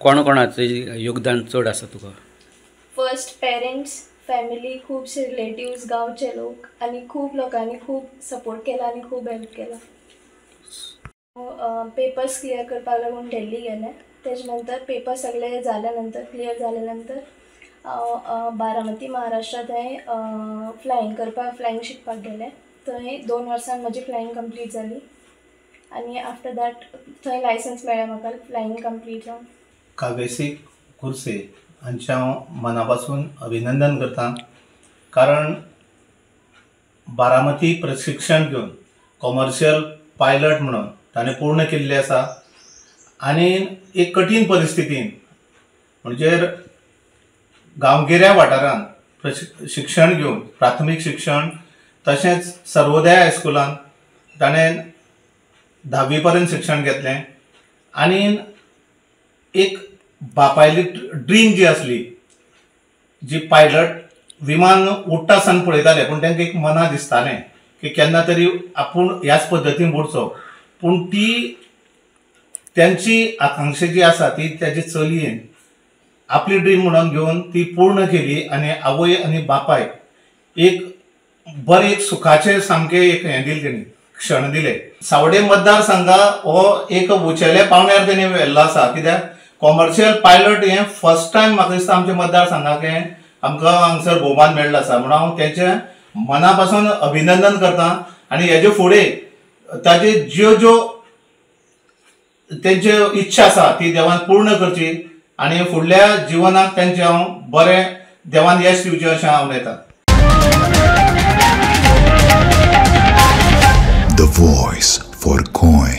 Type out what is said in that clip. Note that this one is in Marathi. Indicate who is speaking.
Speaker 1: कोणाचें योगदान चड आसा तुका?
Speaker 2: फर्स्ट पेरेंट्स, फॅमिली, खुबशे रिलेटिव्स, गांवचे लोक आनी खूब लोकांनी खूब सपोर्ट केला आनी खूब हेल्प केला. पेपर्स क्लियर करपाक लागून दिल्ली गेलें. तेजे नंतर पेपर सगळे जाल्या नंतर क्लियर जाल्या नंतर हांव बारामती महाराष्ट्रा थंय फ्लायींग शिकपाक गेलें. थंय 2 वर्सान म्हजी फ्लायींग कंप्लीट जाली आनी आफ्टर दॅट थंय लायसन्स मेळ्ळें म्हाका फ्लायींग कंप्लीट जावन.
Speaker 3: कावेसी कुर्से हांचें हांव मना पासून अभिनंदन करतां, कारण बारामती प्रशिक्षण घेवन कॉमर्शियल पायलट म्हणून ताणें पूर्ण केल्लें आसा. आनी एक कठीण परिस्थितीन म्हणजे गांवगिऱ्या वाठारांत शिक्षण घेवन प्राथमीक शिक्षण तशेंच सर्वोदय हायस्कुलान ताणें 10वी पर्यंत शिक्षण घेतलें. आनी एक बापायली ड्रीम जी आसली, जी पायलट विमान उडटा आसतना पळयताले, पूण तांकां एक मना दिसतालें की केन्ना तरी आपूण ह्याच पद्दतीन उडचो. पूण ती त्यांची आकांक्षा जी आसा ती त्याची चलयेन आपली ड्रीम म्हणून घेवन ती पूर्ण केली आनी आवय आनी बापाय एक बरें एक सुखाचे सामकें एक हें दिलें तेणी क्षण दिले. सावडे मतदारसंघा हो एक उंचेल्या पावण्यार तेणी व्हेल्लो आसा, कित्याक कॉमर्शियल पायलट हें फर्स्ट टायम म्हाका दिसता आमच्या मतदारसंघाक हें आमकां हांगसर भोवमान मेळ्ळो आसा. म्हणून हांव तेंचें मना पासून अभिनंदन करतां आनी हेजे फुडें ताजे ज्यो तेंच्यो इच्छा आसा ती देवान पूर्ण करची आनी फुडल्या जिवनाक तेंचें हांव बरें देवान यश दिवचें अशें हांव उलयतां.
Speaker 4: The voice for coin.